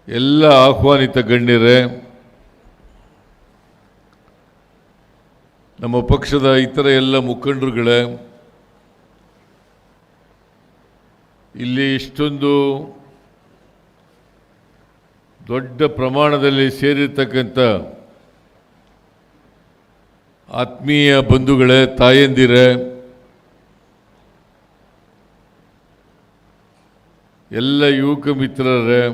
ಎಲ್ಲ ಆಹ್ವಾನಿತ ಗಣ್ಯರೇ, ನಮ್ಮ ಪಕ್ಷದ ಇತರ ಎಲ್ಲ ಮುಖಂಡರುಗಳೇ, ಇಲ್ಲಿ ಇಷ್ಟೊಂದು ದೊಡ್ಡ ಪ್ರಮಾಣದಲ್ಲಿ ಸೇರಿರ್ತಕ್ಕಂಥ ಆತ್ಮೀಯ ಬಂಧುಗಳೇ, ತಾಯಂದಿರೇ, ಎಲ್ಲ ಯುವಕ ಮಿತ್ರರೇ,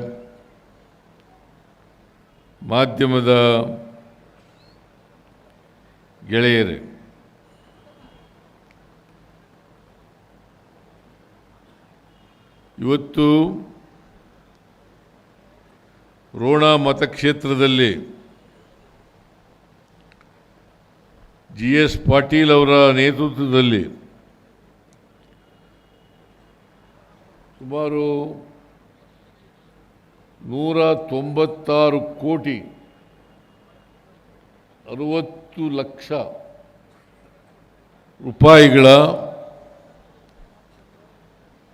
ಮಾಧ್ಯಮದ ಗೆಳೆಯರೇ, ಇವತ್ತು ರೋಣ ಮತಕ್ಷೇತ್ರದಲ್ಲಿ GS ಪಾಟೀಲ್ ಅವರ ನೇತೃತ್ವದಲ್ಲಿ ಸುಮಾರು 196 ಕೋಟಿ 60 ಲಕ್ಷ ರೂಪಾಯಿಗಳ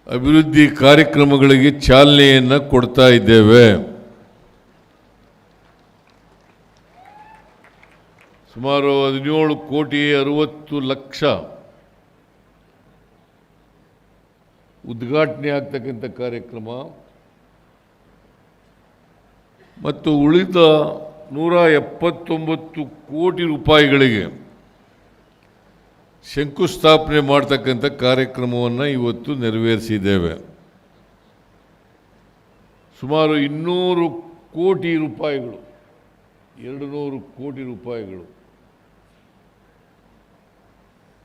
ಅಭಿವೃದ್ಧಿ ಕಾರ್ಯಕ್ರಮಗಳಿಗೆ ಚಾಲನೆಯನ್ನು ಕೊಡ್ತಾ ಇದ್ದೇವೆ. ಸುಮಾರು 17 ಕೋಟಿ 60 ಲಕ್ಷ ಉದ್ಘಾಟನೆ ಆಗ್ತಕ್ಕಂಥ ಕಾರ್ಯಕ್ರಮ ಮತ್ತು ಉಳಿದ 179 ಕೋಟಿ ರೂಪಾಯಿಗಳಿಗೆ ಶಂಕುಸ್ಥಾಪನೆ ಮಾಡ್ತಕ್ಕಂಥ ಕಾರ್ಯಕ್ರಮವನ್ನು ಇವತ್ತು ನೆರವೇರಿಸಿದ್ದೇವೆ. ಸುಮಾರು 200 ಕೋಟಿ ರೂಪಾಯಿಗಳು, 200 ಕೋಟಿ ರೂಪಾಯಿಗಳು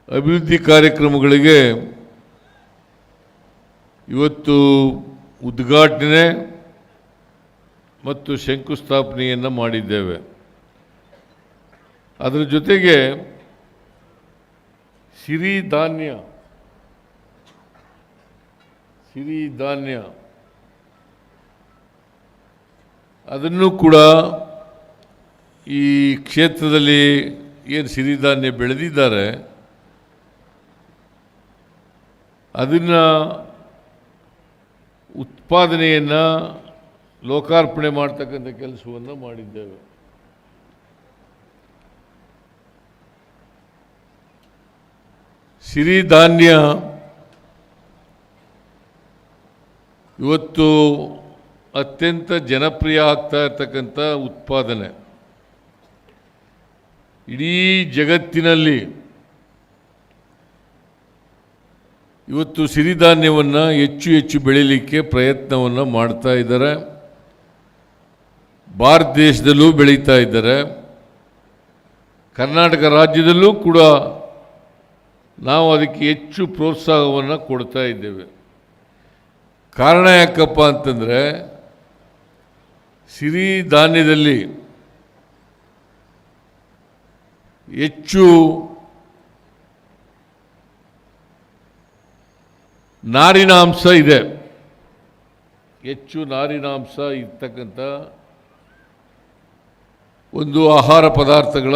ಅಭಿವೃದ್ಧಿ ಕಾರ್ಯಕ್ರಮಗಳಿಗೆ ಇವತ್ತು ಉದ್ಘಾಟನೆ ಮತ್ತು ಶಂಕುಸ್ಥಾಪನೆಯನ್ನು ಮಾಡಿದ್ದೇವೆ. ಅದರ ಜೊತೆಗೆ ಸಿರಿಧಾನ್ಯ ಅದನ್ನು ಕೂಡ ಈ ಕ್ಷೇತ್ರದಲ್ಲಿ ಏನು ಸಿರಿಧಾನ್ಯ ಬೆಳೆದಿದ್ದಾರೆ ಅದನ್ನು ಉತ್ಪಾದನೆಯನ್ನು ಲೋಕಾರ್ಪಣೆ ಮಾಡ್ತಕ್ಕಂಥ ಕೆಲಸವನ್ನು ಮಾಡಿದ್ದೇವೆ. ಸಿರಿಧಾನ್ಯ ಇವತ್ತು ಅತ್ಯಂತ ಜನಪ್ರಿಯ ಆಗ್ತಾ ಇರ್ತಕ್ಕಂಥ ಉತ್ಪಾದನೆ. ಇಡೀ ಜಗತ್ತಿನಲ್ಲಿ ಇವತ್ತು ಸಿರಿಧಾನ್ಯವನ್ನು ಹೆಚ್ಚು ಬೆಳೀಲಿಕ್ಕೆ ಪ್ರಯತ್ನವನ್ನು ಮಾಡ್ತಾ ಇದ್ದಾರೆ. ಭಾರತ ದೇಶದಲ್ಲೂ ಬೆಳೀತಾ ಇದ್ದಾರೆ. ಕರ್ನಾಟಕ ರಾಜ್ಯದಲ್ಲೂ ಕೂಡ ನಾವು ಅದಕ್ಕೆ ಹೆಚ್ಚು ಪ್ರೋತ್ಸಾಹವನ್ನು ಕೊಡ್ತಾ ಇದ್ದೇವೆ. ಕಾರಣ ಯಾಕಪ್ಪ ಅಂತಂದರೆ, ಸಿರಿಧಾನ್ಯದಲ್ಲಿ ಹೆಚ್ಚು ನಾರಿನಾಂಶ ಇದೆ. ಹೆಚ್ಚು ನಾರಿನಾಂಶ ಇರ್ತಕ್ಕಂಥ ಒಂದು ಆಹಾರ ಪದಾರ್ಥಗಳ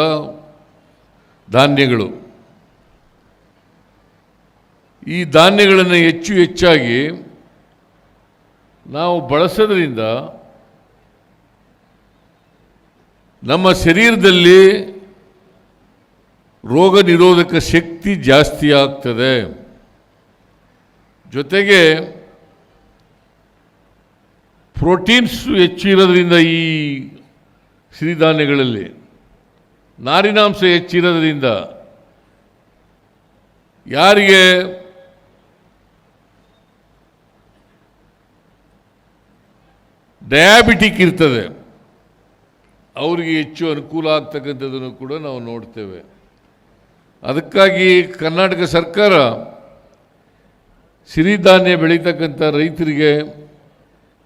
ಧಾನ್ಯಗಳು. ಈ ಧಾನ್ಯಗಳನ್ನು ಹೆಚ್ಚಾಗಿ ನಾವು ಬಳಸೋದ್ರಿಂದ ನಮ್ಮ ಶರೀರದಲ್ಲಿ ರೋಗ ನಿರೋಧಕ ಶಕ್ತಿ ಜಾಸ್ತಿ ಆಗ್ತದೆ. ಜೊತೆಗೆ ಪ್ರೋಟೀನ್ಸ್ ಹೆಚ್ಚು ಇರೋದ್ರಿಂದ ಈ ಸಿರಿಧಾನ್ಯಗಳಲ್ಲಿ ನಾರಿನಾಂಶ ಹೆಚ್ಚಿರೋದ್ರಿಂದ ಯಾರಿಗೆ ಡಯಾಬಿಟಿಕ್ ಇರ್ತದೆ ಅವರಿಗೆ ಹೆಚ್ಚು ಅನುಕೂಲ ಆಗ್ತಕ್ಕಂಥದ್ದನ್ನು ಕೂಡ ನಾವು ನೋಡ್ತೇವೆ. ಅದಕ್ಕಾಗಿ ಕರ್ನಾಟಕ ಸರ್ಕಾರ ಸಿರಿಧಾನ್ಯ ಬೆಳೀತಕ್ಕಂಥ ರೈತರಿಗೆ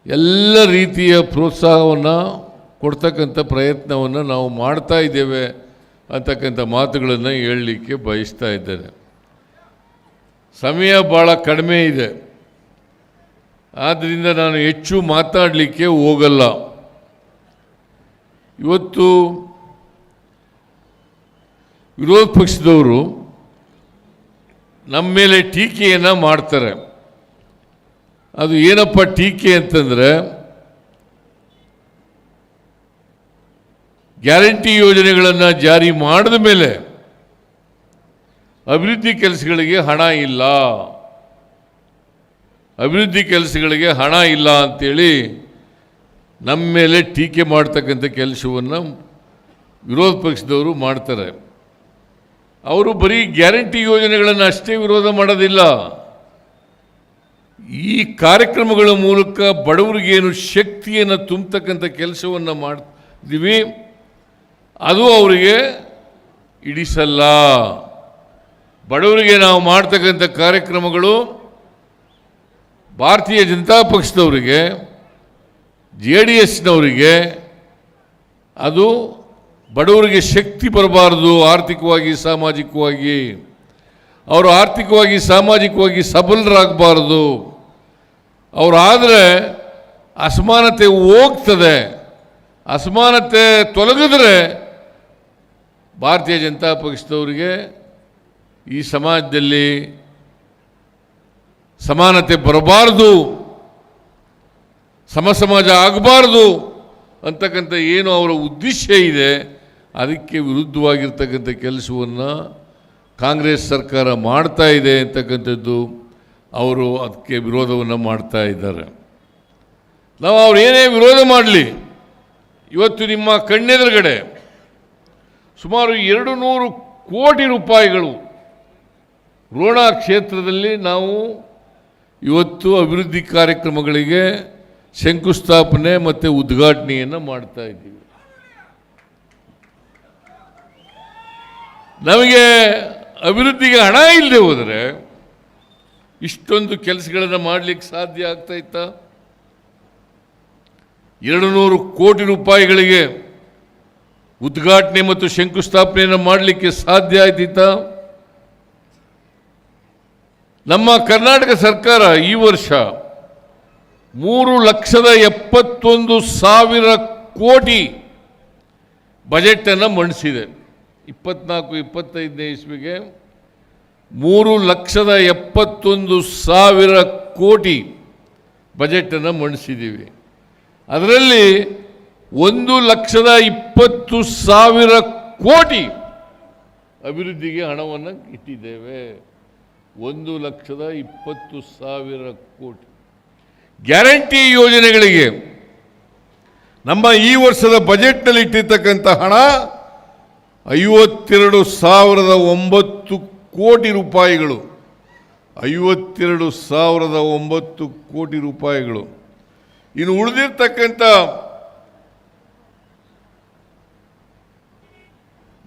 ಎಲ್ಲ ರೀತಿಯ ಪ್ರೋತ್ಸಾಹವನ್ನು ಕೊಡ್ತಕ್ಕಂಥ ಪ್ರಯತ್ನವನ್ನು ನಾವು ಮಾಡ್ತಾ ಇದ್ದೇವೆ ಅಂತಕ್ಕಂಥ ಮಾತುಗಳನ್ನು ಹೇಳಲಿಕ್ಕೆ ಬಯಸ್ತಾ ಇದ್ದೇನೆ. ಸಮಯ ಭಾಳ ಕಡಿಮೆ ಇದೆ, ಆದ್ದರಿಂದ ನಾನು ಹೆಚ್ಚು ಮಾತಾಡಲಿಕ್ಕೆ ಹೋಗಲ್ಲ. ಇವತ್ತು ವಿರೋಧ ಪಕ್ಷದವರು ನಮ್ಮ ಮೇಲೆ ಟೀಕೆಯನ್ನು ಮಾಡ್ತಾರೆ. ಅದು ಏನಪ್ಪ ಟೀಕೆ ಅಂತಂದರೆ, ಗ್ಯಾರಂಟಿ ಯೋಜನೆಗಳನ್ನು ಜಾರಿ ಮಾಡಿದ ಮೇಲೆ ಅಭಿವೃದ್ಧಿ ಕೆಲಸಗಳಿಗೆ ಹಣ ಇಲ್ಲ, ಅಭಿವೃದ್ಧಿ ಕೆಲಸಗಳಿಗೆ ಹಣ ಇಲ್ಲ ಅಂತೇಳಿ ನಮ್ಮ ಮೇಲೆ ಟೀಕೆ ಮಾಡ್ತಕ್ಕಂಥ ಕೆಲಸವನ್ನು ವಿರೋಧ ಪಕ್ಷದವರು ಮಾಡ್ತಾರೆ. ಅವರು ಬರೀ ಗ್ಯಾರಂಟಿ ಯೋಜನೆಗಳನ್ನು ಅಷ್ಟೇ ವಿರೋಧ ಮಾಡೋದಿಲ್ಲ, ಈ ಕಾರ್ಯಕ್ರಮಗಳ ಮೂಲಕ ಬಡವರಿಗೇನು ಶಕ್ತಿಯನ್ನು ತುಂಬತಕ್ಕಂಥ ಕೆಲಸವನ್ನು ಮಾಡ್ತೀವಿ ಅದು ಅವರಿಗೆ ಇಡಿಸಲ್ಲ. ಬಡವರಿಗೆ ನಾವು ಮಾಡ್ತಕ್ಕಂಥ ಕಾರ್ಯಕ್ರಮಗಳು ಭಾರತೀಯ ಜನತಾ ಪಕ್ಷದವರಿಗೆ, JDSನವರಿಗೆ ಅದು ಬಡವರಿಗೆ ಶಕ್ತಿ ಬರಬಾರ್ದು, ಆರ್ಥಿಕವಾಗಿ ಸಾಮಾಜಿಕವಾಗಿ ಅವರು ಆರ್ಥಿಕವಾಗಿ ಸಾಮಾಜಿಕವಾಗಿ ಸಬಲರಾಗಬಾರ್ದು. ಅವರಾದರೆ ಅಸಮಾನತೆ ಹೋಗ್ತದೆ, ಅಸಮಾನತೆ ತೊಲಗಿದ್ರೆ ಭಾರತೀಯ ಜನತಾ ಪಕ್ಷದವರಿಗೆ ಈ ಸಮಾಜದಲ್ಲಿ ಸಮಾನತೆ ಬರಬಾರ್ದು, ಸಮಸಮಾಜ ಆಗಬಾರ್ದು ಅಂತಕ್ಕಂಥ ಏನು ಅವರ ಉದ್ದೇಶ ಇದೆ, ಅದಕ್ಕೆ ವಿರುದ್ಧವಾಗಿರ್ತಕ್ಕಂಥ ಕೆಲಸವನ್ನು ಕಾಂಗ್ರೆಸ್ ಸರ್ಕಾರ ಮಾಡ್ತಾ ಇದೆ ಅಂತಕ್ಕಂಥದ್ದು ಅವರು ಅದಕ್ಕೆ ವಿರೋಧವನ್ನು ಮಾಡ್ತಾ ಇದ್ದಾರೆ. ನಾವು ಅವ್ರು ಏನೇ ವಿರೋಧ ಮಾಡಲಿ, ಇವತ್ತು ನಿಮ್ಮ ಕಣ್ಣೆದುರುಗಡೆ ಸುಮಾರು 200 ಕೋಟಿ ರೂಪಾಯಿಗಳು ರೋಣ ಕ್ಷೇತ್ರದಲ್ಲಿ ನಾವು ಇವತ್ತು ಅಭಿವೃದ್ಧಿ ಕಾರ್ಯಕ್ರಮಗಳಿಗೆ ಶಂಕುಸ್ಥಾಪನೆ ಮತ್ತು ಉದ್ಘಾಟನೆಯನ್ನು ಮಾಡ್ತಾ ಇದ್ದೀವಿ. ನಮಗೆ ಅಭಿವೃದ್ಧಿಗೆ ಹಣ ಇಲ್ಲದೆ ಹೋದರೆ ಇಷ್ಟೊಂದು ಕೆಲಸಗಳನ್ನು ಮಾಡಲಿಕ್ಕೆ ಸಾಧ್ಯ ಆಗ್ತಾ ಇತ್ತಾ? 200 ಕೋಟಿ ರೂಪಾಯಿಗಳಿಗೆ ಉದ್ಘಾಟನೆ ಮತ್ತು ಶಂಕುಸ್ಥಾಪನೆಯನ್ನು ಮಾಡಲಿಕ್ಕೆ ಸಾಧ್ಯ ಆಯ್ತಿತ್ತಾ? ನಮ್ಮ ಕರ್ನಾಟಕ ಸರ್ಕಾರ ಈ ವರ್ಷ 3,71,000 ಕೋಟಿ ಬಜೆಟನ್ನು ಮಂಡಿಸಿದೆ. 24-25ನೇ ಇಸ್ವಿಗೆ 3,71,000 ಕೋಟಿ ಬಜೆಟನ್ನು ಮಂಡಿಸಿದ್ದೀವಿ. ಅದರಲ್ಲಿ 1,20,000 ಕೋಟಿ ಅಭಿವೃದ್ಧಿಗೆ ಹಣವನ್ನು ಇಟ್ಟಿದ್ದೇವೆ. 1,20,000 ಕೋಟಿ ಗ್ಯಾರಂಟಿ ಯೋಜನೆಗಳಿಗೆ ನಮ್ಮ ಈ ವರ್ಷದ ಬಜೆಟ್ನಲ್ಲಿ ಇಟ್ಟಿರ್ತಕ್ಕಂಥ ಹಣ 52,009 ಕೋಟಿ ರೂಪಾಯಿಗಳು. 52,009 ಕೋಟಿ ರೂಪಾಯಿಗಳು. ಇನ್ನು ಉಳಿದಿರ್ತಕ್ಕಂಥ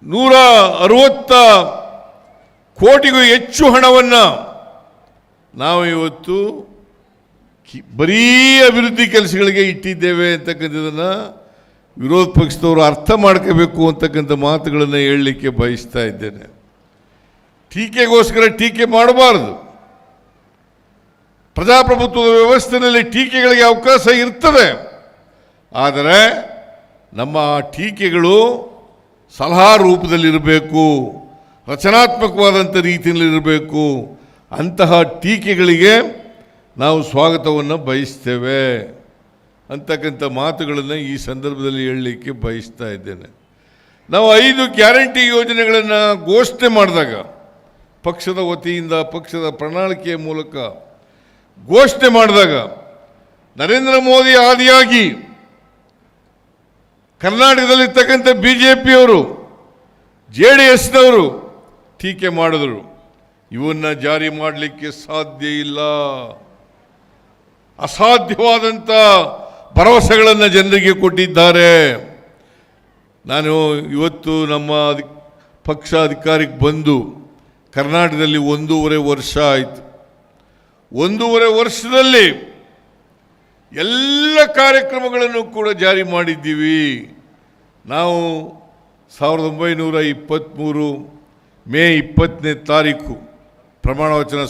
160 ಕೋಟಿಗೂ ಹೆಚ್ಚು ಹಣವನ್ನು ನಾವು ಇವತ್ತು ಬರೀ ಅಭಿವೃದ್ಧಿ ಕೆಲಸಗಳಿಗೆ ಇಟ್ಟಿದ್ದೇವೆ ಅಂತಕ್ಕಂಥದ್ದನ್ನು ವಿರೋಧ ಪಕ್ಷದವರು ಅರ್ಥ ಮಾಡ್ಕೋಬೇಕು ಅಂತಕ್ಕಂಥ ಮಾತುಗಳನ್ನು ಹೇಳಲಿಕ್ಕೆ ಬಯಸ್ತಾ ಇದ್ದೇನೆ. ಟೀಕೆಗೋಸ್ಕರ ಟೀಕೆ ಮಾಡಬಾರ್ದು. ಪ್ರಜಾಪ್ರಭುತ್ವದ ವ್ಯವಸ್ಥೆಯಲ್ಲಿ ಟೀಕೆಗಳಿಗೆ ಅವಕಾಶ ಇರ್ತದೆ, ಆದರೆ ನಮ್ಮ ಟೀಕೆಗಳು ಸಲಹಾ ರೂಪದಲ್ಲಿರಬೇಕು, ರಚನಾತ್ಮಕವಾದಂಥ ರೀತಿಯಲ್ಲಿರಬೇಕು. ಅಂತಹ ಟೀಕೆಗಳಿಗೆ ನಾವು ಸ್ವಾಗತವನ್ನು ಬಯಸ್ತೇವೆ ಅಂತಕ್ಕಂಥ ಮಾತುಗಳನ್ನು ಈ ಸಂದರ್ಭದಲ್ಲಿ ಹೇಳಲಿಕ್ಕೆ ಬಯಸ್ತಾ ಇದ್ದೇನೆ. ನಾವು 5 ಗ್ಯಾರಂಟಿ ಯೋಜನೆಗಳನ್ನು ಘೋಷಣೆ ಮಾಡಿದಾಗ ಪಕ್ಷದ ವತಿಯಿಂದ ಪಕ್ಷದ ಪ್ರಣಾಳಿಕೆಯ ಮೂಲಕ ಘೋಷಣೆ ಮಾಡಿದಾಗ ನರೇಂದ್ರ ಮೋದಿ ಆದಿಯಾಗಿ ಕರ್ನಾಟಕದಲ್ಲಿರ್ತಕ್ಕಂಥ BJPಯವರು JDSನವರು ಟೀಕೆ ಮಾಡಿದರು. ಇವನ್ನ ಜಾರಿ ಮಾಡಲಿಕ್ಕೆ ಸಾಧ್ಯ ಇಲ್ಲ, ಅಸಾಧ್ಯವಾದಂಥ ಭರವಸೆಗಳನ್ನು ಜನರಿಗೆ ಕೊಟ್ಟಿದ್ದಾರೆ. ನಾನು ಇವತ್ತು ನಮ್ಮ ಪಕ್ಷ ಅಧಿಕಾರಕ್ಕೆ ಬಂದು ಕರ್ನಾಟಕದಲ್ಲಿ 1.5 ವರ್ಷ ಆಯಿತು. 1.5 ವರ್ಷದಲ್ಲಿ ಎಲ್ಲ ಕಾರ್ಯಕ್ರಮಗಳನ್ನು ಕೂಡ ಜಾರಿ ಮಾಡಿದ್ದೀವಿ. ನಾವು 1923 ಮೇ 20ನೇ ತಾರೀಕು ಪ್ರಮಾಣ ವಚನ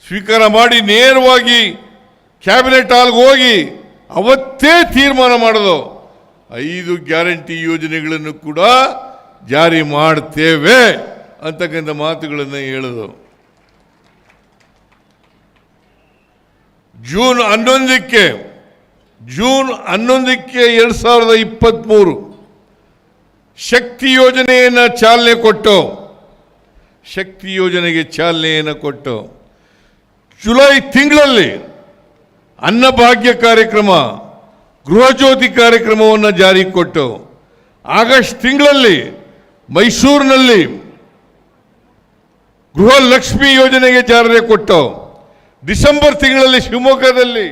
ಸ್ವೀಕಾರ ಮಾಡಿ ನೇರವಾಗಿ ಕ್ಯಾಬಿನೆಟ್ ಹಾಲ್ಗೆ ಹೋಗಿ ಅವತ್ತೇ ತೀರ್ಮಾನ ಮಾಡೋದು 5 ಗ್ಯಾರಂಟಿ ಯೋಜನೆಗಳನ್ನು ಕೂಡ ಜಾರಿ ಮಾಡ್ತೇವೆ ಅಂತಕ್ಕಂಥ ಮಾತುಗಳನ್ನು ಹೇಳೋದು. ಜೂನ್ 11ಕ್ಕೆ ಜೂನ್ 11ಕ್ಕೆ 2023 ಶಕ್ತಿ ಯೋಜನೆಯನ್ನು ಚಾಲನೆ ಕೊಟ್ಟು ಶಕ್ತಿ ಯೋಜನೆಗೆ ಚಾಲನೆಯನ್ನು ಕೊಟ್ಟು ಜುಲೈ ತಿಂಗಳಲ್ಲಿ ಅನ್ನಭಾಗ್ಯ ಕಾರ್ಯಕ್ರಮ ಗೃಹಜ್ಯೋತಿ ಕಾರ್ಯಕ್ರಮವನ್ನು ಜಾರಿಗೆ ಕೊಟ್ಟು ಆಗಸ್ಟ್ ತಿಂಗಳಲ್ಲಿ ಮೈಸೂರಿನಲ್ಲಿ ಗೃಹಲಕ್ಷ್ಮಿ ಯೋಜನೆಗೆ ಚಾಲನೆ ಕೊಟ್ಟು ಡಿಸೆಂಬರ್ ತಿಂಗಳಲ್ಲಿ ಶಿವಮೊಗ್ಗದಲ್ಲಿ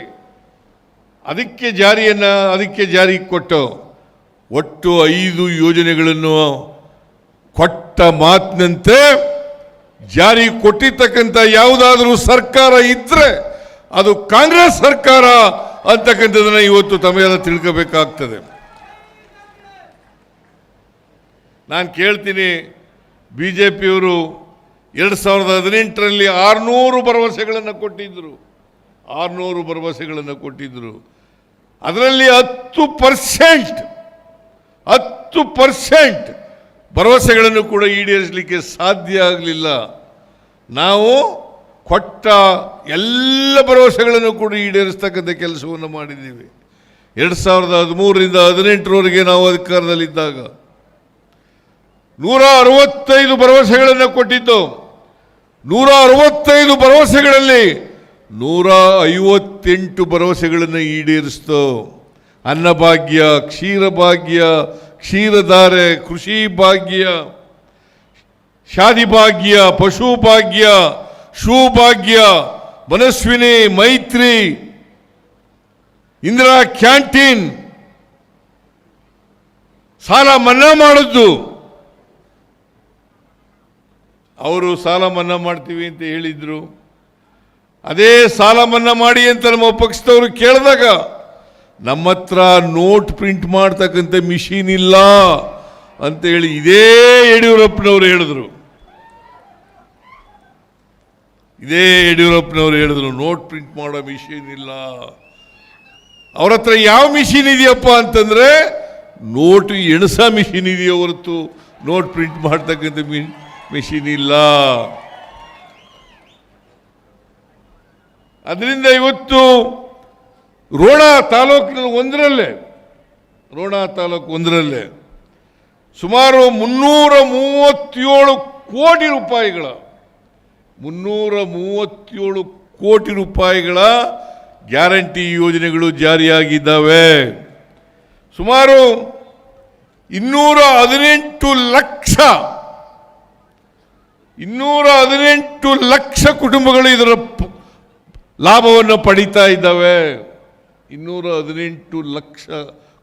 ಅದಕ್ಕೆ ಜಾರಿಗೆ ಕೊಟ್ಟು ಒಟ್ಟು 5 ಯೋಜನೆಗಳನ್ನು ಕೊಟ್ಟ ಮಾತಿನಂತೆ ಜಾರಿ ಕೊಟ್ಟಿರ್ತಕ್ಕಂಥ ಯಾವುದಾದರೂ ಸರ್ಕಾರ ಇದ್ರೆ ಅದು ಕಾಂಗ್ರೆಸ್ ಸರ್ಕಾರ ಅಂತಕ್ಕಂಥದ್ದನ್ನು ಇವತ್ತು ತಮ್ಮೆಲ್ಲ ತಿಳ್ಕೋಬೇಕಾಗ್ತದೆ. ನಾನು ಕೇಳ್ತೀನಿ, ಬಿಜೆಪಿಯವರು 2018ರಲ್ಲಿ 600 ಭರವಸೆಗಳನ್ನು ಕೊಟ್ಟಿದ್ದರು. 600 ಭರವಸೆಗಳನ್ನು ಕೊಟ್ಟಿದ್ದರು. ಅದರಲ್ಲಿ 10% ಭರವಸೆಗಳನ್ನು ಕೂಡ ಈಡೇರಿಸಲಿಕ್ಕೆ ಸಾಧ್ಯ ಆಗಲಿಲ್ಲ. ನಾವು ಕೊಟ್ಟ ಎಲ್ಲ ಭರವಸೆಗಳನ್ನು ಕೂಡ ಈಡೇರಿಸ್ತಕ್ಕಂಥ ಕೆಲಸವನ್ನು ಮಾಡಿದ್ದೀವಿ. 2013ರಿಂದ 2018ರವರೆಗೆ ನಾವು ಅಧಿಕಾರದಲ್ಲಿದ್ದಾಗ 165 ಭರವಸೆಗಳನ್ನು ಕೊಟ್ಟಿದ್ದು. 165 ಭರವಸೆಗಳಲ್ಲಿ 158 ಭರವಸೆಗಳನ್ನು ಈಡೇರಿಸಿತು. ಅನ್ನಭಾಗ್ಯ, ಕ್ಷೀರಭಾಗ್ಯ, ಕ್ಷೀರಧಾರೆ, ಕೃಷಿ ಭಾಗ್ಯ, ಶಾದಿ ಭಾಗ್ಯ, ಪಶು ಭಾಗ್ಯ, ಶೂ ಭಾಗ್ಯ, ಮನಸ್ವಿನಿ, ಮೈತ್ರಿ, ಇಂದಿರಾ ಕ್ಯಾಂಟೀನ್, ಸಾಲ ಮನ್ನಾ ಮಾಡಿದ್ದು. ಅವರು ಸಾಲ ಮನ್ನಾ ಮಾಡ್ತೀವಿ ಅಂತ ಹೇಳಿದ್ರು. ಅದೇ ಸಾಲ ಮನ್ನಾ ಮಾಡಿ ಅಂತ ನಮ್ಮ ಪಕ್ಷದವರು ಕೇಳಿದಾಗ ನಮ್ಮ ಹತ್ರ ನೋಟ್ ಪ್ರಿಂಟ್ ಮಾಡ್ತಕ್ಕಂಥ ಮಿಷಿನ್ ಇಲ್ಲ ಅಂತ ಹೇಳಿ ಇದೇ ಯಡಿಯೂರಪ್ಪನವರು ಹೇಳಿದ್ರು. ನೋಟ್ ಪ್ರಿಂಟ್ ಮಾಡೋ ಮಿಷಿನ್ ಇಲ್ಲ. ಅವ್ರ ಹತ್ರ ಯಾವ ಮಿಷಿನ್ ಇದೆಯಪ್ಪ ಅಂತಂದ್ರೆ ನೋಟ್ ಎಣಸ ಮಿಷಿನ್ ಇದೆಯೋ ಹೊರತು ನೋಟ್ ಪ್ರಿಂಟ್ ಮಾಡ್ತಕ್ಕಂಥ ಮಿಷಿನ್ ಇಲ್ಲ. ಅದರಿಂದ ಇವತ್ತು ರೋಣ ತಾಲೂಕು ಒಂದರಲ್ಲೇ ಸುಮಾರು 337 ಕೋಟಿ ರೂಪಾಯಿಗಳ ಗ್ಯಾರಂಟಿ ಯೋಜನೆಗಳು ಜಾರಿಯಾಗಿದ್ದಾವೆ. ಸುಮಾರು 218 ಲಕ್ಷ ಕುಟುಂಬಗಳು ಇದರ ಲಾಭವನ್ನು ಪಡೀತಾ ಇದ್ದಾವೆ. 218 ಲಕ್ಷ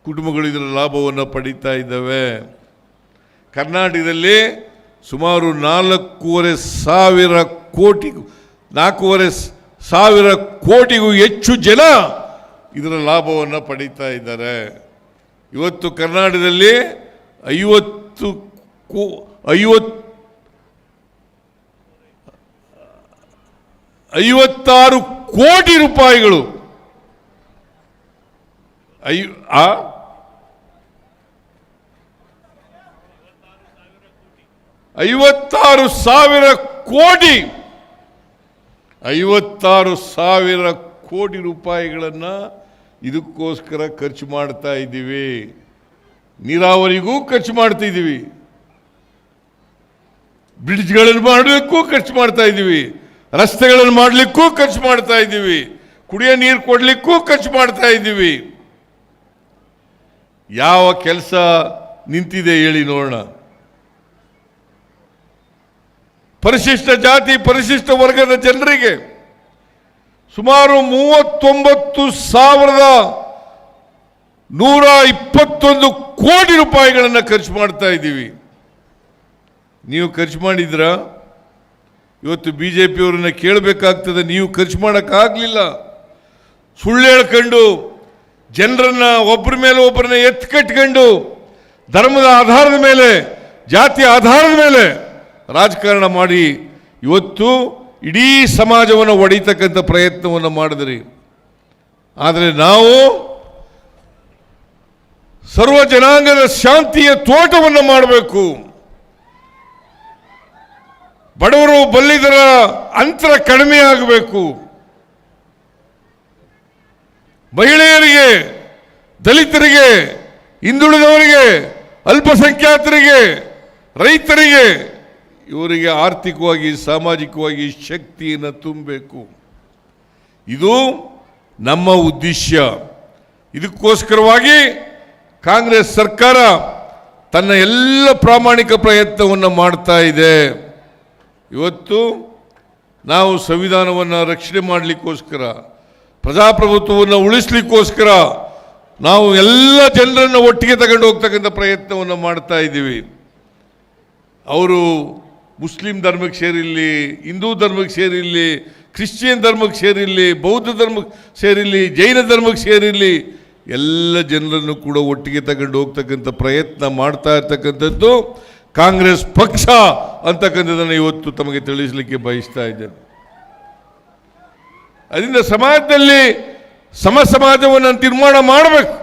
ಕುಟುಂಬಗಳು ಇದರ ಲಾಭವನ್ನು ಪಡೀತಾ ಇದ್ದಾವೆ. ಕರ್ನಾಟಕದಲ್ಲಿ ಸುಮಾರು 4,500 ಕೋಟಿಗೂ ಹೆಚ್ಚು ಜನ ಇದರ ಲಾಭವನ್ನು ಪಡೀತಾ ಇದ್ದಾರೆ. ಇವತ್ತು ಕರ್ನಾಟಕದಲ್ಲಿ 56 ಕೋಟಿ ರೂಪಾಯಿಗಳು 56,000 ಕೋಟಿ ರೂಪಾಯಿಗಳನ್ನು ಇದಕ್ಕೋಸ್ಕರ ಖರ್ಚು ಮಾಡ್ತಾ ಇದ್ದೀವಿ. ನೀರಾವರಿಗೂ ಖರ್ಚು ಮಾಡ್ತಾ ಇದ್ದೀವಿ, ಬ್ರಿಡ್ಜ್ಗಳನ್ನು ಮಾಡಲಿಕ್ಕೂ ಖರ್ಚು ಮಾಡ್ತಾ ಇದ್ದೀವಿ, ರಸ್ತೆಗಳನ್ನು ಮಾಡಲಿಕ್ಕೂ ಖರ್ಚು ಮಾಡ್ತಾ ಇದ್ದೀವಿ, ಕುಡಿಯೋ ನೀರು ಕೊಡಲಿಕ್ಕೂ ಖರ್ಚು ಮಾಡ್ತಾ ಇದ್ದೀವಿ. ಯಾವ ಕೆಲಸ ನಿಂತಿದೆ ಹೇಳಿ ನೋಡೋಣ? ಪರಿಶಿಷ್ಟ ಜಾತಿ ಪರಿಶಿಷ್ಟ ವರ್ಗದ ಜನರಿಗೆ ಸುಮಾರು 39,121 ಕೋಟಿ ರೂಪಾಯಿಗಳನ್ನು ಖರ್ಚು ಮಾಡ್ತಾ ಇದ್ದೀವಿ. ನೀವು ಖರ್ಚು ಮಾಡಿದ್ರಾ? ಇವತ್ತು ಬಿಜೆಪಿಯವರನ್ನ ಕೇಳಬೇಕಾಗ್ತದೆ. ನೀವು ಖರ್ಚು ಮಾಡೋಕ್ಕಾಗಲಿಲ್ಲ. ಸುಳ್ಳು ಹೇಳ್ಕೊಂಡು ಜನರನ್ನ ಒಬ್ಬರ ಮೇಲೆ ಒಬ್ಬರನ್ನ ಎತ್ಕಟ್ಕೊಂಡು ಧರ್ಮದ ಆಧಾರದ ಮೇಲೆ, ಜಾತಿಯ ಆಧಾರದ ಮೇಲೆ ರಾಜಕಾರಣ ಮಾಡಿ ಇವತ್ತು ಇಡೀ ಸಮಾಜವನ್ನು ಒಡೆಯತಕ್ಕಂಥ ಪ್ರಯತ್ನವನ್ನು ಮಾಡಿದ್ರಿ. ಆದರೆ ನಾವು ಸರ್ವ ಜನಾಂಗದ ಶಾಂತಿಯ ತೋಟವನ್ನು ಮಾಡಬೇಕು. ಬಡವರು ಬಲ್ಲಿದರ ಅಂತರ ಕಡಿಮೆ ಆಗಬೇಕು. ಮಹಿಳೆಯರಿಗೆ ದಲಿತರಿಗೆ, ಹಿಂದುಳಿದವರಿಗೆ, ಅಲ್ಪಸಂಖ್ಯಾತರಿಗೆ, ರೈತರಿಗೆ, ಇವರಿಗೆ ಆರ್ಥಿಕವಾಗಿ ಸಾಮಾಜಿಕವಾಗಿ ಶಕ್ತಿಯನ್ನು ತುಂಬಬೇಕು. ಇದು ನಮ್ಮ ಉದ್ದೇಶ. ಇದಕ್ಕೋಸ್ಕರವಾಗಿ ಕಾಂಗ್ರೆಸ್ ಸರ್ಕಾರ ತನ್ನ ಎಲ್ಲ ಪ್ರಾಮಾಣಿಕ ಪ್ರಯತ್ನವನ್ನು ಮಾಡ್ತಾ ಇದೆ. ಇವತ್ತು ನಾವು ಸಂವಿಧಾನವನ್ನು ರಕ್ಷಣೆ ಮಾಡಲಿಕ್ಕೋಸ್ಕರ, ಪ್ರಜಾಪ್ರಭುತ್ವವನ್ನು ಉಳಿಸಲಿಕ್ಕೋಸ್ಕರ ನಾವು ಎಲ್ಲ ಜನರನ್ನು ಒಟ್ಟಿಗೆ ತಗೊಂಡು ಹೋಗ್ತಕ್ಕಂಥ ಪ್ರಯತ್ನವನ್ನು ಮಾಡ್ತಾ ಇದ್ದೀವಿ. ಅವರು ಮುಸ್ಲಿಂ ಧರ್ಮಕ್ಕೆ ಸೇರಿರಲಿ, ಹಿಂದೂ ಧರ್ಮಕ್ಕೆ ಸೇರಿರಲಿ, ಕ್ರಿಶ್ಚಿಯನ್ ಧರ್ಮಕ್ಕೆ ಸೇರಿರಲಿ, ಬೌದ್ಧ ಧರ್ಮಕ್ಕೆ ಸೇರಿರಲಿ, ಜೈನ ಧರ್ಮಕ್ಕೆ ಸೇರಿರಲಿ, ಎಲ್ಲ ಜನರನ್ನು ಕೂಡ ಒಟ್ಟಿಗೆ ತಗೊಂಡು ಹೋಗ್ತಕ್ಕಂಥ ಪ್ರಯತ್ನ ಮಾಡ್ತಾ ಇರ್ತಕ್ಕಂಥದ್ದು ಕಾಂಗ್ರೆಸ್ ಪಕ್ಷ ಅಂತಕ್ಕಂಥದ್ದನ್ನು ಇವತ್ತು ತಮಗೆ ತಿಳಿಸಲಿಕ್ಕೆ ಬಯಸ್ತಾ ಇದ್ದೇನೆ. ಅದರಿಂದ ಸಮಾಜದಲ್ಲಿ ಸಮಾಜವನ್ನು ನಿರ್ಮಾಣ ಮಾಡಬೇಕು.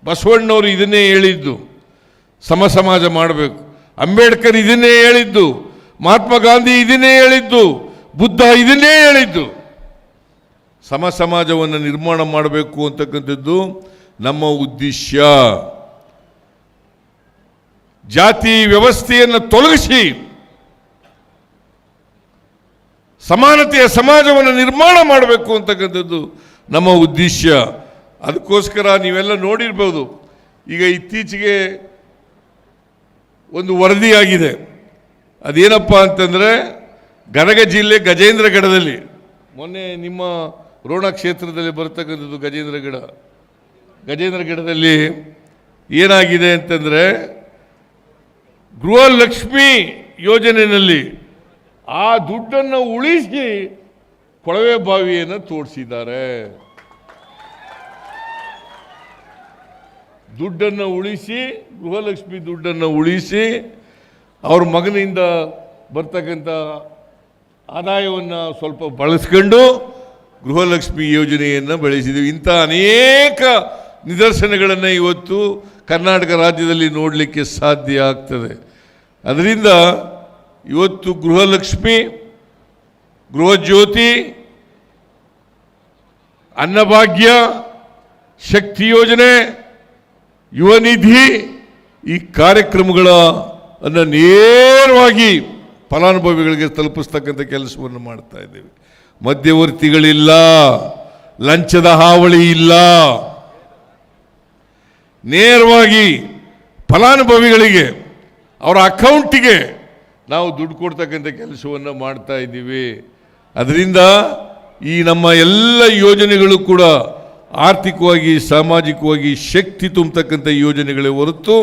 ಬಸವಣ್ಣವರು ಇದನ್ನೇ ಹೇಳಿದ್ದು, ಸಮಾಜ ಮಾಡಬೇಕು. ಅಂಬೇಡ್ಕರ್ ಇದನ್ನೇ ಹೇಳಿದ್ದು, ಮಹಾತ್ಮ ಗಾಂಧಿ ಇದನ್ನೇ ಹೇಳಿದ್ದು, ಬುದ್ಧ ಇದನ್ನೇ ಹೇಳಿದ್ದು. ಸಮಾಜವನ್ನು ನಿರ್ಮಾಣ ಮಾಡಬೇಕು ಅಂತಕ್ಕಂಥದ್ದು ನಮ್ಮ ಉದ್ದೇಶ. ಜಾತಿ ವ್ಯವಸ್ಥೆಯನ್ನು ತೊಲಗಿಸಿ ಸಮಾನತೆಯ ಸಮಾಜವನ್ನು ನಿರ್ಮಾಣ ಮಾಡಬೇಕು ಅಂತಕ್ಕಂಥದ್ದು ನಮ್ಮ ಉದ್ದೇಶ. ಅದಕ್ಕೋಸ್ಕರ ನೀವೆಲ್ಲ ನೋಡಿರ್ಬೋದು, ಈಗ ಇತ್ತೀಚೆಗೆ ಒಂದು ವರದಿಯಾಗಿದೆ. ಅದೇನಪ್ಪ ಅಂತಂದರೆ, ಗದಗ ಜಿಲ್ಲೆ ಗಜೇಂದ್ರಗಢದಲ್ಲಿ, ಮೊನ್ನೆ ನಿಮ್ಮ ರೋಣ ಕ್ಷೇತ್ರದಲ್ಲಿ ಬರ್ತಕ್ಕಂಥದ್ದು ಗಜೇಂದ್ರಗಢದಲ್ಲಿ ಏನಾಗಿದೆ ಅಂತಂದರೆ, ಗೃಹಲಕ್ಷ್ಮಿ ಯೋಜನೆಯಲ್ಲಿ ಆ ದುಡ್ಡನ್ನು ಉಳಿಸಿ ಕೊಳವೆ ಬಾವಿಯನ್ನು ತೋಡಿಸಿದ್ದಾರೆ. ದುಡ್ಡನ್ನು ಉಳಿಸಿ, ಗೃಹಲಕ್ಷ್ಮಿ ದುಡ್ಡನ್ನು ಉಳಿಸಿ, ಅವ್ರ ಮಗನಿಂದ ಬರ್ತಕ್ಕಂಥ ಆದಾಯವನ್ನು ಸ್ವಲ್ಪ ಬಳಸ್ಕೊಂಡು ಗೃಹಲಕ್ಷ್ಮಿ ಯೋಜನೆಯನ್ನು ಬೆಳೆಸಿದ್ದೀವಿ. ಇಂಥ ಅನೇಕ ನಿದರ್ಶನಗಳನ್ನು ಇವತ್ತು ಕರ್ನಾಟಕ ರಾಜ್ಯದಲ್ಲಿ ನೋಡಲಿಕ್ಕೆ ಸಾಧ್ಯ ಆಗ್ತದೆ. ಅದರಿಂದ ಇವತ್ತು ಗೃಹಲಕ್ಷ್ಮಿ, ಗೃಹಜ್ಯೋತಿ, ಅನ್ನಭಾಗ್ಯ, ಶಕ್ತಿ ಯೋಜನೆ, ಯುವ ನಿಧಿ, ಈ ಕಾರ್ಯಕ್ರಮಗಳನ್ನು ನೇರವಾಗಿ ಫಲಾನುಭವಿಗಳಿಗೆ ತಲುಪಿಸ್ತಕ್ಕಂಥ ಕೆಲಸವನ್ನು ಮಾಡ್ತಾ ಇದ್ದೇವೆ. ಮಧ್ಯವರ್ತಿಗಳಿಲ್ಲ, ಲಂಚದ ಹಾವಳಿ ಇಲ್ಲ, ನೇರವಾಗಿ ಫಲಾನುಭವಿಗಳಿಗೆ ಅವರ ಅಕೌಂಟಿಗೆ ನಾವು ದುಡ್ಡು ಕೊಡ್ತಕ್ಕಂಥ ಕೆಲಸವನ್ನು ಮಾಡ್ತಾ ಇದ್ದೀವಿ. ಅದರಿಂದ ಈ ನಮ್ಮ ಎಲ್ಲ ಯೋಜನೆಗಳು ಕೂಡ ಆರ್ಥಿಕವಾಗಿ ಸಾಮಾಜಿಕವಾಗಿ ಶಕ್ತಿ ತುಂಬತಕ್ಕಂಥ ಯೋಜನೆಗಳೇ ಹೊರತು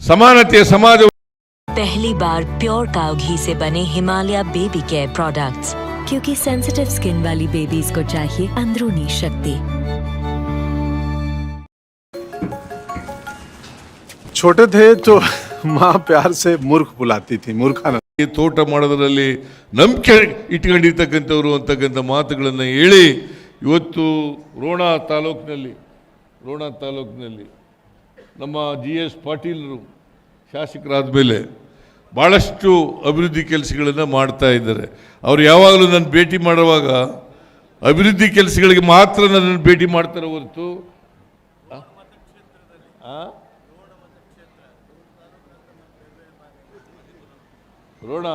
समानते समाज। पहली बार प्योर काऊ घी से बने हिमालय बेबी केयर प्रोडक्ट्स, क्योंकि सेंसिटिव स्किन वाली बेबीज को चाहिए अंदरूनी शक्ति। छोटे थे तो माँ प्यार से मूर्ख बुलाती थी, मूर्खाना। ತೋಟ ಮಾಡೋದರಲ್ಲಿ ನಂಬಿಕೆ ಇಟ್ಕೊಂಡಿರ್ತಕ್ಕಂಥವ್ರು ಅಂತಕ್ಕಂಥ ಮಾತುಗಳನ್ನು ಹೇಳಿ ಇವತ್ತು ರೋಣ ತಾಲೂಕಿನಲ್ಲಿ ನಮ್ಮ GS ಪಾಟೀಲರು ಶಾಸಕರಾದ ಮೇಲೆ ಭಾಳಷ್ಟು ಅಭಿವೃದ್ಧಿ ಕೆಲಸಗಳನ್ನು ಮಾಡ್ತಾ ಇದ್ದಾರೆ. ಅವರು ಯಾವಾಗಲೂ ನನ್ನ ಭೇಟಿ ಮಾಡುವಾಗ ಅಭಿವೃದ್ಧಿ ಕೆಲಸಗಳಿಗೆ ಮಾತ್ರ ನನ್ನನ್ನು ಭೇಟಿ ಮಾಡ್ತಾರೆ ಹೊರತು ರೋಣ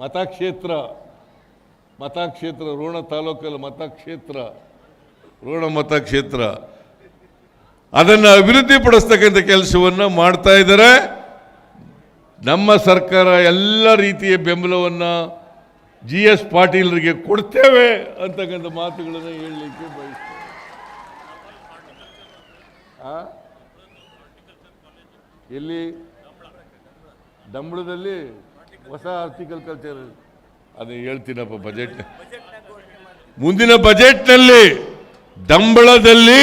ಮತಕ್ಷೇತ್ರ ರೋಣ ತಾಲೂಕಲ್ಲಿ ರೋಣ ಮತಕ್ಷೇತ್ರ ಅದನ್ನು ಅಭಿವೃದ್ಧಿಪಡಿಸ್ತಕ್ಕಂಥ ಕೆಲಸವನ್ನು ಮಾಡ್ತಾ ಇದ್ದಾರೆ. ನಮ್ಮ ಸರ್ಕಾರ ಎಲ್ಲ ರೀತಿಯ ಬೆಂಬಲವನ್ನು GS ಪಾಟೀಲರಿಗೆ ಕೊಡ್ತೇವೆ ಅಂತಕ್ಕಂಥ ಮಾತುಗಳನ್ನು ಹೇಳಲಿಕ್ಕೆ ಬಯಸ್ತೇವೆ. ಎಲ್ಲಿ ಡಂಬಳದಲ್ಲಿ ಹೊಸ ಆರ್ಟಿಕಲ್ ಕಲ್ಚರ್ ಅದು ಹೇಳ್ತೀನಪ್ಪ. ಮುಂದಿನ ಬಜೆಟ್ನಲ್ಲಿ ಡಂಬಳದಲ್ಲಿ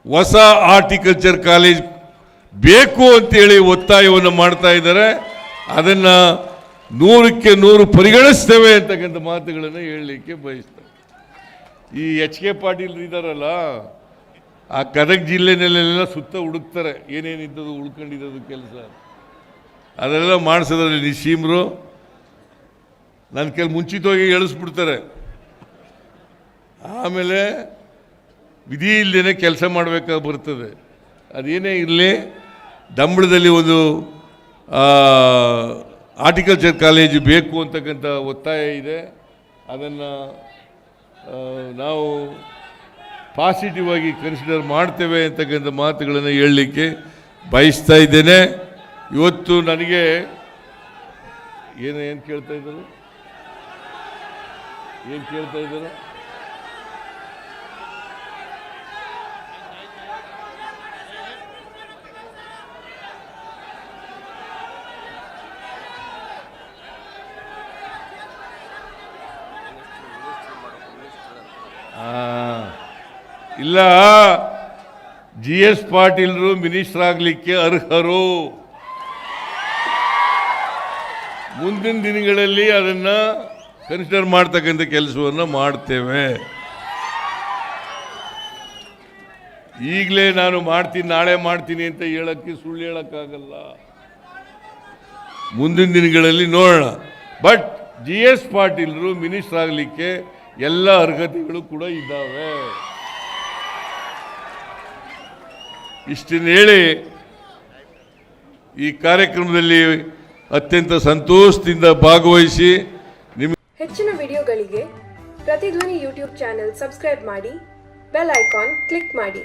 ಹೊಸ ಹಾರ್ಟಿಕಲ್ಚರ್ ಕಾಲೇಜ್ ಬೇಕು ಅಂತೇಳಿ ಒತ್ತಾಯವನ್ನು ಮಾಡ್ತಾ ಇದ್ದಾರೆ. ಅದನ್ನು 100ಕ್ಕೆ 100 ಪರಿಗಣಿಸ್ತೇವೆ ಅಂತಕ್ಕಂಥ ಮಾತುಗಳನ್ನು ಹೇಳಲಿಕ್ಕೆ ಬಯಸ್ತೇವೆ. ಈ HK ಪಾಟೀಲ್ ಇದ್ದಾರಲ್ಲ, ಆ ಗದಗ ಜಿಲ್ಲೆನಲ್ಲೆಲ್ಲ ಸುತ್ತ ಹುಡುಕ್ತಾರೆ ಏನೇನಿದ್ದದು ಉಳ್ಕೊಂಡಿದ್ದು ಕೆಲಸ, ಅದೆಲ್ಲ ಮಾಡಿಸೋದ್ರಲ್ಲಿ ನಿಶೀಮ್ರು ನನ್ನ ಮುಂಚಿತವಾಗಿ ಹೇಳಿಸ್ಬಿಡ್ತಾರೆ. ಆಮೇಲೆ ವಿಧಿ ಇಲ್ಲದೇ ಕೆಲಸ ಮಾಡಬೇಕಾಗಿ ಬರ್ತದೆ. ಅದೇನೇ ಇರಲಿ, ದಂಬಳದಲ್ಲಿ ಒಂದು ಆರ್ಟಿಕಲ್ಚರ್ ಕಾಲೇಜು ಬೇಕು ಅಂತಕ್ಕಂಥ ಒತ್ತಾಯ ಇದೆ. ಅದನ್ನು ನಾವು ಪಾಸಿಟಿವ್ ಆಗಿ ಕನ್ಸಿಡರ್ ಮಾಡ್ತೇವೆ ಅಂತಕ್ಕಂಥ ಮಾತುಗಳನ್ನು ಹೇಳಲಿಕ್ಕೆ ಬಯಸ್ತಾ ಇದ್ದೇನೆ. ಇವತ್ತು ನನಗೆ ಏನು ಕೇಳ್ತಾ ಇದ್ದರು, ಏನು ಕೇಳ್ತಾ ಇದ್ದಾರೆ? ಇಲ್ಲ, GS ಪಾಟೀಲ್ರು ಮಿನಿಸ್ಟರ್ ಆಗಲಿಕ್ಕೆ ಅರ್ಹರು. ಮುಂದಿನ ದಿನಗಳಲ್ಲಿ ಅದನ್ನು ಕನ್ಸಿಡರ್ ಮಾಡ್ತಕ್ಕಂಥ ಕೆಲಸವನ್ನು ಮಾಡ್ತೇವೆ. ಈಗಲೇ ನಾನು ಮಾಡ್ತೀನಿ, ನಾಳೆ ಮಾಡ್ತೀನಿ ಅಂತ ಹೇಳಕ್ಕೆ ಸುಳ್ಳು ಹೇಳೋಕ್ಕಾಗಲ್ಲ. ಮುಂದಿನ ದಿನಗಳಲ್ಲಿ ನೋಡೋಣ. ಬಟ್ GS ಪಾಟೀಲ್ರು ಮಿನಿಸ್ಟರ್ ಆಗಲಿಕ್ಕೆ ಎಲ್ಲ ಅರ್ಹತೆಗಳು ಕೂಡ ಇದ್ದಾವೆ. ಇಷ್ಟನ್ನು ಹೇಳಿ ಈ ಕಾರ್ಯಕ್ರಮದಲ್ಲಿ ಅತ್ಯಂತ ಸಂತೋಷದಿಂದ ಭಾಗವಹಿಸಿ ಹೆಚ್ಚಿನ ವಿಡಿಯೋಗಳಿಗೆ ಪ್ರತಿಧ್ವನಿ ಯೂಟ್ಯೂಬ್ ಚಾನೆಲ್ ಸಬ್ಸ್ಕ್ರೈಬ್ ಮಾಡಿ, ಬೆಲ್ ಐಕಾನ್ ಕ್ಲಿಕ್ ಮಾಡಿ.